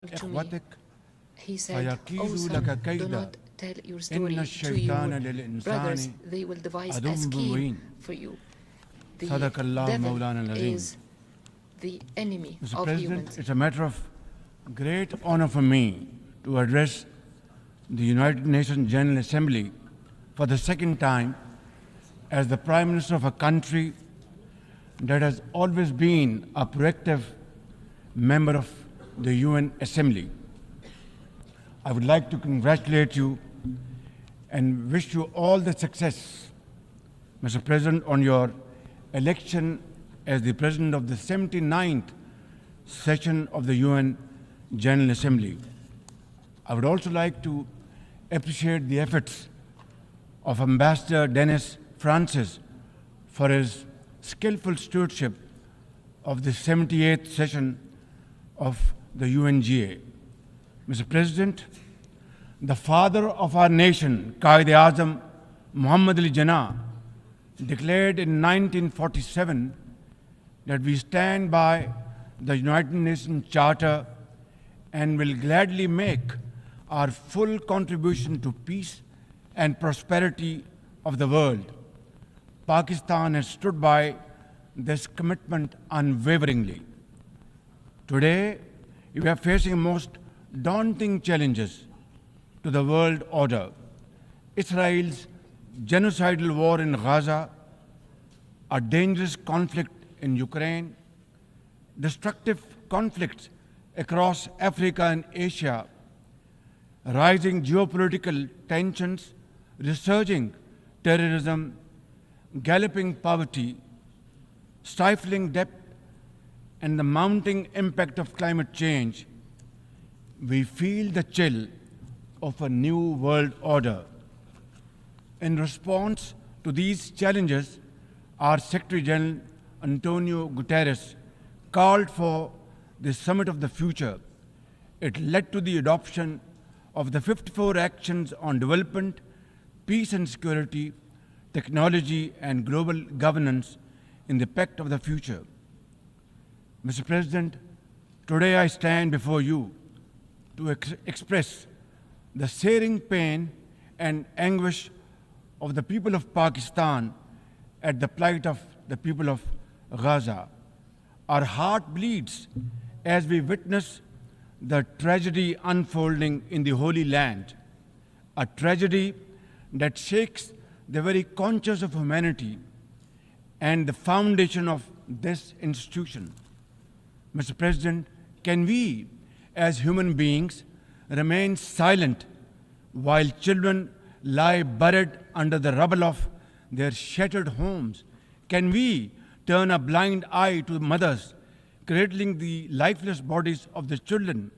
to me. He said, فيكيد "Oh son, لك do كيدا not tell your إن story to الشيطان your للإنسان brothers. They will devise a عدو scheme مبين. for you. The صدق الله devil مولانا العظيم. is the enemy Mr. of President, humans." it's a matter of great honor for me to address the United Nations General Assembly for the second time as the Prime Minister of a country that has always been a proactive member of the UN Assembly. I would like to congratulate you and wish you all the success, Mr. President, on your election as the President of the 79th session of the UN General Assembly. I would also like to appreciate the efforts of Ambassador Dennis Francis for his skillful stewardship of the 78th session of the UNGA. Mr. President, the father of our nation, Qaid-e-Azam Muhammad Ali Jinnah, declared in 1947 that we stand by the United Nations Charter and will gladly make our full contribution to peace and prosperity of the world. Pakistan has stood by this commitment unwaveringly. Today, we are facing most daunting challenges to the world order. Israel's genocidal war in Gaza, a dangerous conflict in Ukraine, destructive conflicts across Africa and Asia, rising geopolitical tensions, resurging terrorism, galloping poverty, stifling debt, and the mounting impact of climate change, we feel the chill of a new world order. In response to these challenges, our Secretary General Antonio Guterres called for the Summit of the Future. It led to the adoption of the 54 actions on development, peace and security, technology, and global governance in the Pact of the Future. Mr. President, today I stand before you to express the searing pain and anguish of the people of Pakistan at the plight of the people of Gaza. Our heart bleeds as we witness the tragedy unfolding in the Holy Land, a tragedy that shakes the very conscience of humanity and the foundation of this institution. Mr. President, can we, as human beings, remain silent while children lie buried under the rubble of their shattered homes? Can we turn a blind eye to mothers cradling the lifeless bodies of the children?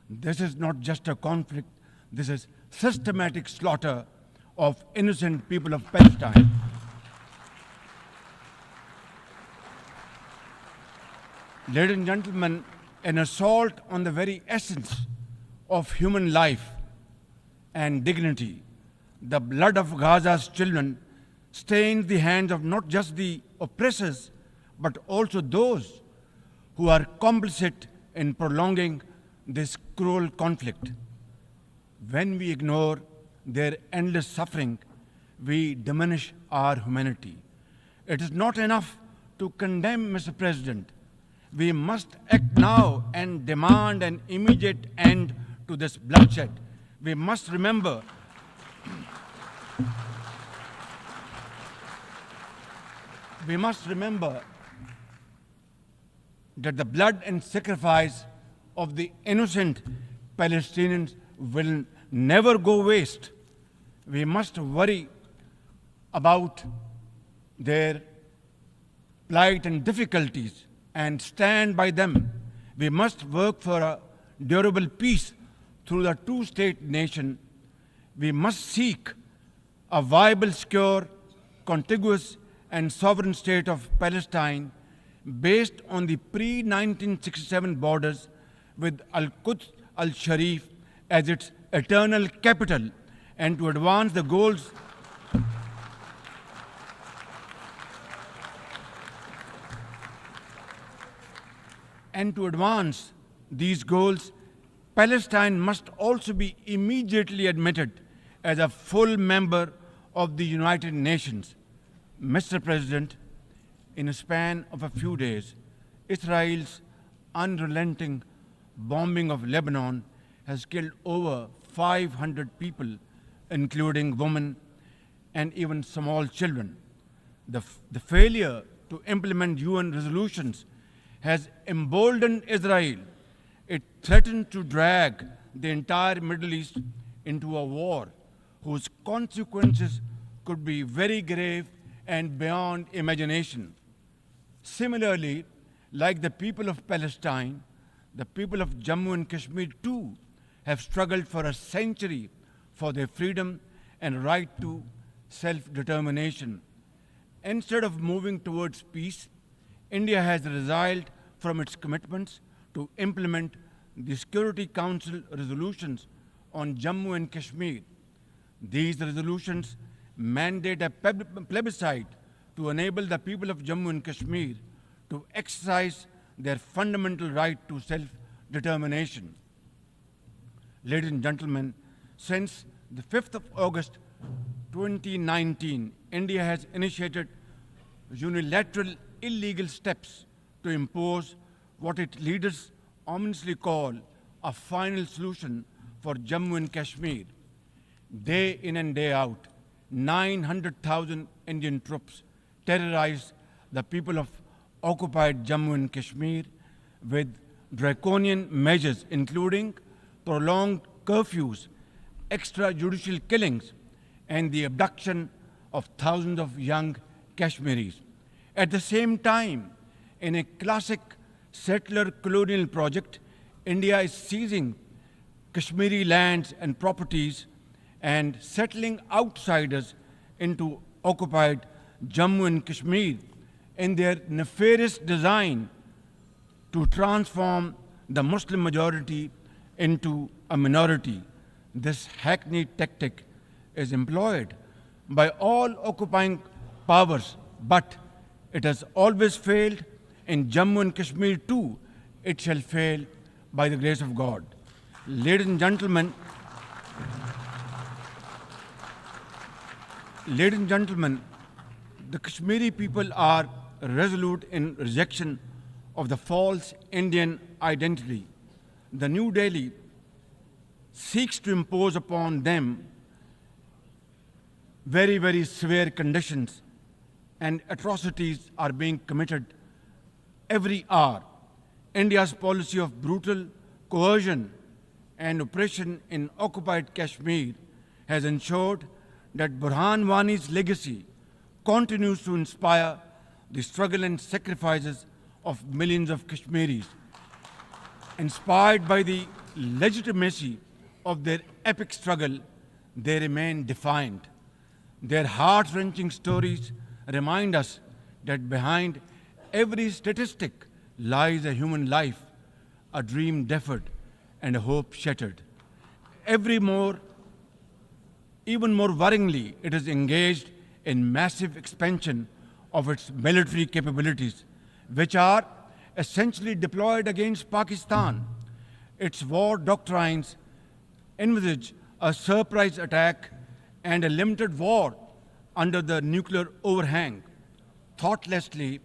This is not just a conflict, this is systematic slaughter of innocent people of Palestine. Ladies and gentlemen, an assault on the very essence of human life and dignity. The blood of Gaza's children stains the hands of not just the oppressors, but also those who are complicit in prolonging this cruel conflict. When we ignore their endless suffering, we diminish our humanity. It is not enough to condemn, Mr. President. We must act now and demand an immediate end to this bloodshed. We must remember that the blood and sacrifice of the innocent Palestinians will never go waste. We must worry about their plight and difficulties and stand by them. We must work for a durable peace through the two-state nation. We must seek a viable, secure, contiguous, and sovereign state of Palestine based on the pre-1967 borders with Al-Quds al-Sharif as its eternal capital, and to advance the goals these goals Palestine must also be immediately admitted as a full member of the United Nations. Mr. President, in a span of a few days, Israel's unrelenting bombing of Lebanon has killed over 500 people, including women and even small children. The failure to implement UN resolutions has emboldened Israel. It threatened to drag the entire Middle East into a war whose consequences could be very grave and beyond imagination. Similarly, like the people of Palestine, the people of Jammu and Kashmir too have struggled for a century for their freedom and right to self-determination. Instead of moving towards peace, India has resiled from its commitments to implement the Security Council resolutions on Jammu and Kashmir. These resolutions mandate a plebiscite to enable the people of Jammu and Kashmir to exercise their fundamental right to self-determination. Ladies and gentlemen, since the 5th of August 2019, India has initiated unilateral illegal steps to impose what its leaders ominously call a final solution for Jammu and Kashmir. Day in and day out, 900,000 Indian troops terrorize the people of occupied Jammu and Kashmir with draconian measures including prolonged curfews, extrajudicial killings, and the abduction of thousands of young Kashmiris. At the same time, in a classic settler colonial project, India is seizing Kashmiri lands and properties and settling outsiders into occupied Jammu and Kashmir in their nefarious design to transform the Muslim majority into a minority. This hackneyed tactic is employed by all occupying powers, but it has always failed. In Jammu and Kashmir too, it shall fail by the grace of God. Ladies and gentlemen, the Kashmiri people are resolute in rejection of the false Indian identity. The New Delhi seeks to impose upon them very, very severe conditions, and atrocities are being committed every hour. India's policy of brutal coercion and oppression in occupied Kashmir has ensured that Burhan Wani's legacy continues to inspire the struggle and sacrifices of millions of Kashmiris. Inspired by the legitimacy of their epic struggle, they remain defiant. Their heart-wrenching stories remind us that behind every statistic lies a human life, a dream deferred, and a hope shattered. Even more worryingly, it is engaged in massive expansion of its military capabilities, which are essentially deployed against Pakistan. Its war doctrines envisage a surprise attack and a limited war under the nuclear overhang. Thoughtlessly,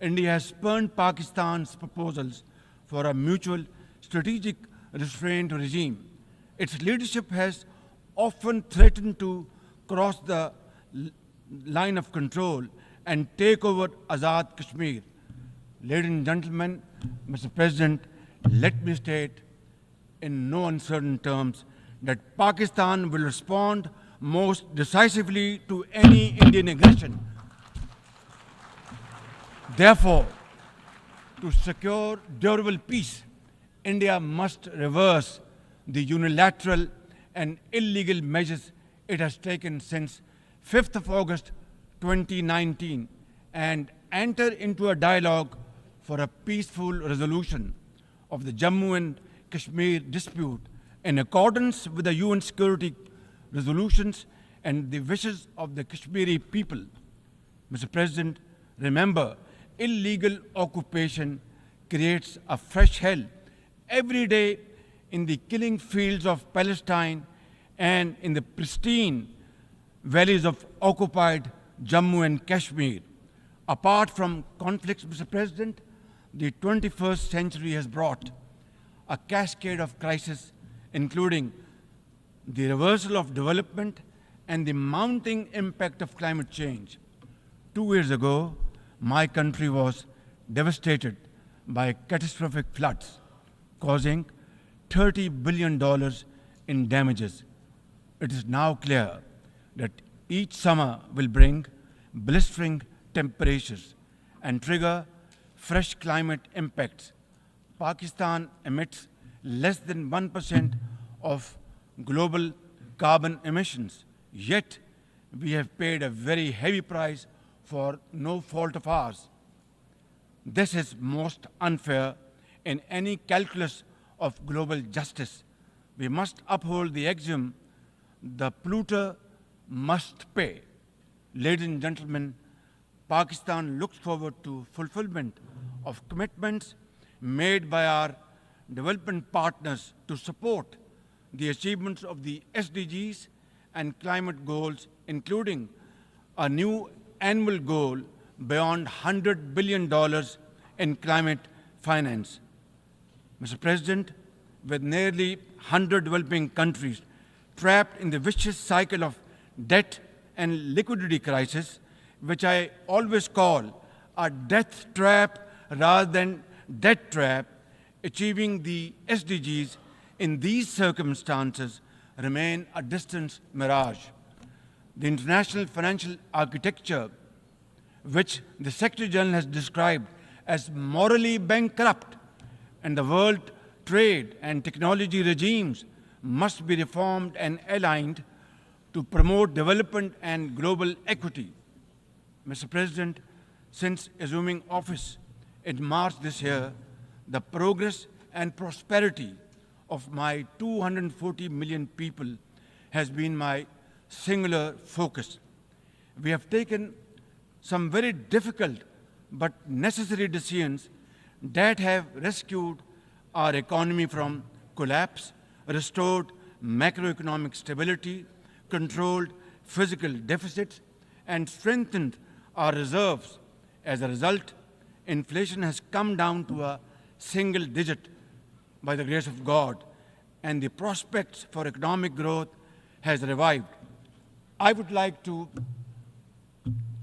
India has spurned Pakistan's proposals for a mutual strategic restraint regime. Its leadership has often threatened to cross the line of control and take over Azad Kashmir. Ladies and gentlemen, Mr. President, let me state in no uncertain terms that Pakistan will respond most decisively to any Indian aggression. Therefore, to secure durable peace, India must reverse the unilateral and illegal measures it has taken since 5th of August 2019 and enter into a dialogue for a peaceful resolution of the Jammu and Kashmir dispute in accordance with the UN security resolutions and the wishes of the Kashmiri people. Mr. President, remember, illegal occupation creates a fresh hell every day in the killing fields of Palestine and in the pristine valleys of occupied Jammu and Kashmir. Apart from conflicts, Mr. President, the 21st century has brought a cascade of crises, including the reversal of development and the mounting impact of climate change. 2 years ago, my country was devastated by catastrophic floods, causing $30 billion in damages. It is now clear that each summer will bring blistering temperatures and trigger fresh climate impacts. Pakistan emits less than 1% of global carbon emissions, yet we have paid a very heavy price for no fault of ours. This is most unfair in any calculus of global justice. We must uphold the axiom, the polluter must pay. Ladies and gentlemen, Pakistan looks forward to fulfillment of commitments made by our development partners to support the achievements of the SDGs and climate goals, including a new annual goal beyond $100 billion in climate finance. Mr. President, with nearly 100 developing countries trapped in the vicious cycle of debt and liquidity crisis, which I always call a death trap rather than debt trap, achieving the SDGs in these circumstances remain a distant mirage. The international financial architecture, which the Secretary General has described as morally bankrupt, and the world trade and technology regimes must be reformed and aligned to promote development and global equity. Mr. President, since assuming office in March this year, the progress and prosperity of my 240 million people has been my singular focus. We have taken some very difficult but necessary decisions that have rescued our economy from collapse, restored macroeconomic stability, controlled physical deficits, and strengthened our reserves. As a result, inflation has come down to a single digit by the grace of God, and the prospects for economic growth has revived. I would like to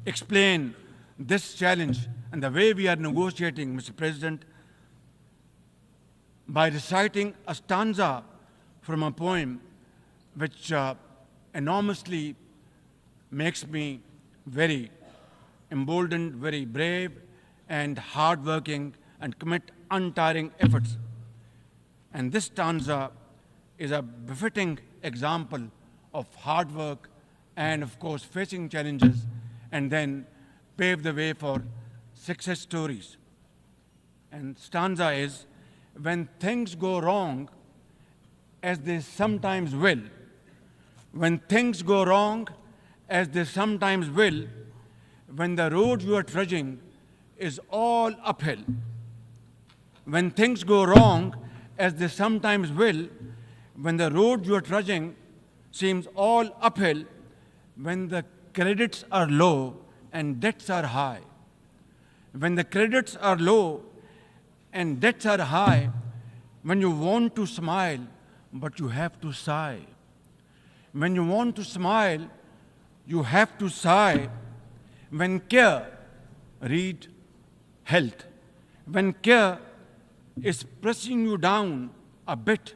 explain this challenge and the way we are negotiating, Mr. President, by reciting a stanza from a poem which enormously makes me very emboldened, very brave, and hardworking, and commit untiring efforts. And this stanza is a befitting example of hard work and, of course, facing challenges and then pave the way for success stories. And stanza is, when things go wrong, as they sometimes will, when things go wrong, as they sometimes will, when the road you are trudging is all uphill, when things go wrong, as they sometimes will, when the road you are trudging seems all uphill, when the credits are low and debts are high, when the credits are low and debts are high, when you want to smile, but you have to sigh. When you want to smile, you have to sigh. When care, read health. When care is pressing you down a bit,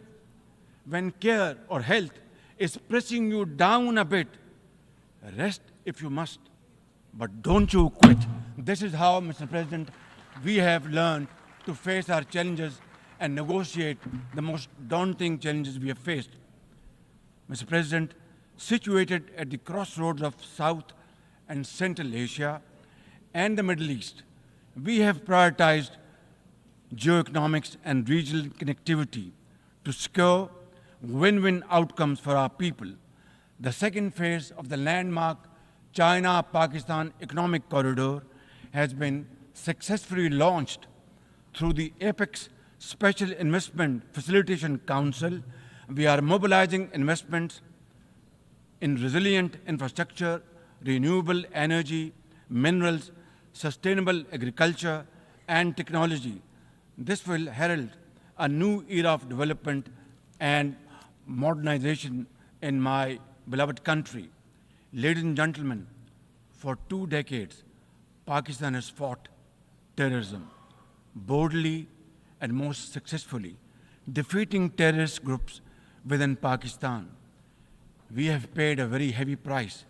when care or health is pressing you down a bit, rest if you must, but don't you quit. This is how, Mr. President, we have learned to face our challenges and negotiate the most daunting challenges we have faced. Mr. President, situated at the crossroads of South and Central Asia and the Middle East, we have prioritized geoeconomics and regional connectivity to secure win-win outcomes for our people. The second phase of the landmark China-Pakistan Economic Corridor has been successfully launched through the apex Special Investment Facilitation Council, we are mobilizing investments in resilient infrastructure, renewable energy, minerals, sustainable agriculture, and technology. This will herald a new era of development and modernization in my beloved country. Ladies and gentlemen, for 2 decades, Pakistan has fought terrorism boldly and most successfully, defeating terrorist groups within Pakistan. We have paid a very heavy price.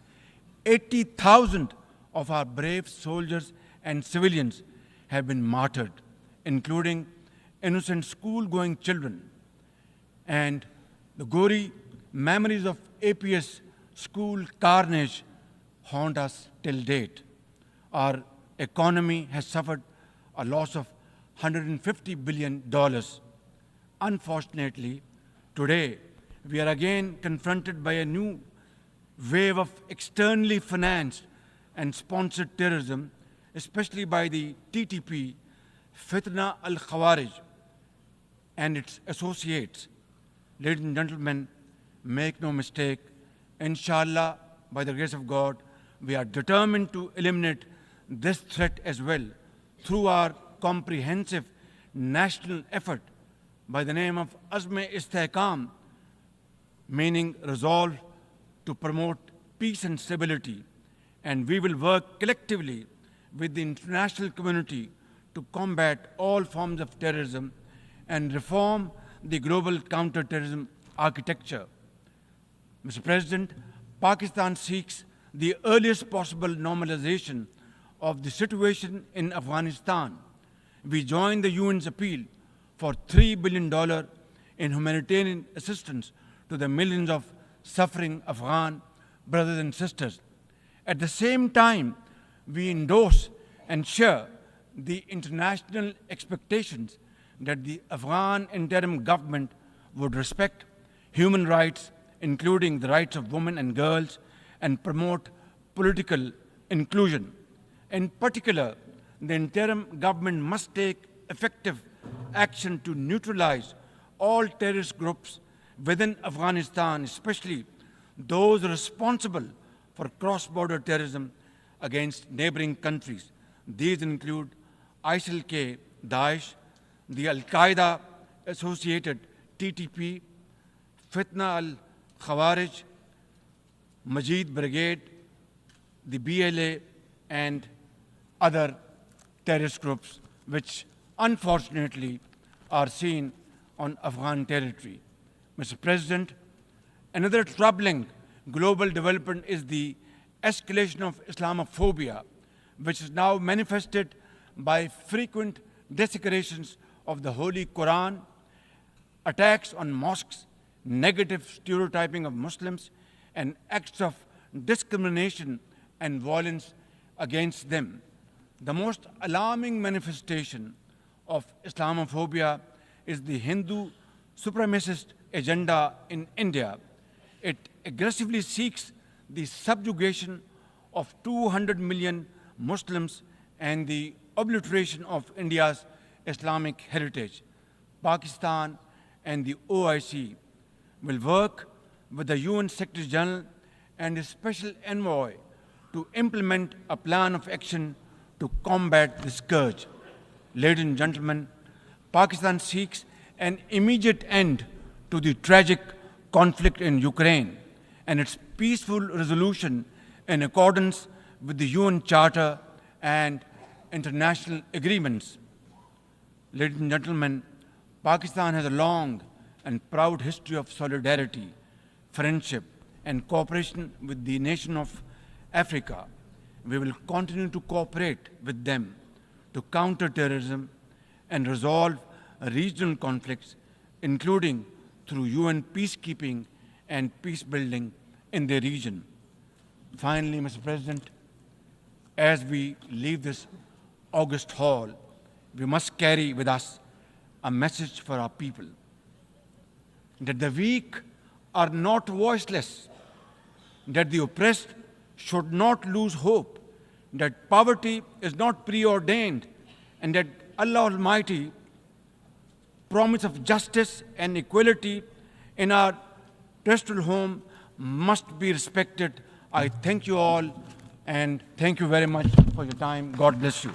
80,000 of our brave soldiers and civilians have been martyred, including innocent school-going children. And the gory memories of APS school carnage haunt us till date. Our economy has suffered a loss of $150 billion. Unfortunately, today we are again confronted by a new wave of externally financed and sponsored terrorism, especially by the TTP, Fitna al-Khawarij, and its associates. Ladies and gentlemen, make no mistake, inshallah, by the grace of God, we are determined to eliminate this threat as well through our comprehensive national effort by the name of Azm-e-Istehkam, meaning resolve to promote peace and stability. And we will work collectively with the international community to combat all forms of terrorism and reform the global counterterrorism architecture. Mr. President, Pakistan seeks the earliest possible normalization of the situation in Afghanistan. We join the UN's appeal for $3 billion in humanitarian assistance to the millions of suffering Afghan brothers and sisters. At the same time, we endorse and share the international expectations that the Afghan interim government would respect human rights, including the rights of women and girls, and promote political inclusion. In particular, the interim government must take effective action to neutralize all terrorist groups within Afghanistan, especially those responsible for cross-border terrorism against neighboring countries. These include ISIL-K, Daesh, the Al-Qaeda-associated TTP, Fitna al-Khawarij, Majid Brigade, the BLA, and other terrorist groups which unfortunately are seen on Afghan territory. Mr. President, another troubling global development is the escalation of Islamophobia, which is now manifested by frequent desecrations of the Holy Quran, attacks on mosques, negative stereotyping of Muslims, and acts of discrimination and violence against them. The most alarming manifestation of Islamophobia is the Hindu supremacist agenda in India. It aggressively seeks the subjugation of 200 million Muslims and the obliteration of India's Islamic heritage. Pakistan and the OIC will work with the UN Secretary General and his special envoy to implement a plan of action to combat the scourge. Ladies and gentlemen, Pakistan seeks an immediate end to the tragic conflict in Ukraine and its peaceful resolution in accordance with the UN Charter and international agreements. Ladies and gentlemen, Pakistan has a long and proud history of solidarity, friendship, and cooperation with the nation of Africa. We will continue to cooperate with them to counter terrorism and resolve regional conflicts, including through UN peacekeeping and peace building in the region. Finally, Mr. President, as we leave this august hall, we must carry with us a message for our people that the weak are not voiceless, that the oppressed should not lose hope, that poverty is not preordained, and that Allah Almighty promise of justice and equality in our terrestrial home must be respected. I thank you all, and thank you very much for your time. God bless you.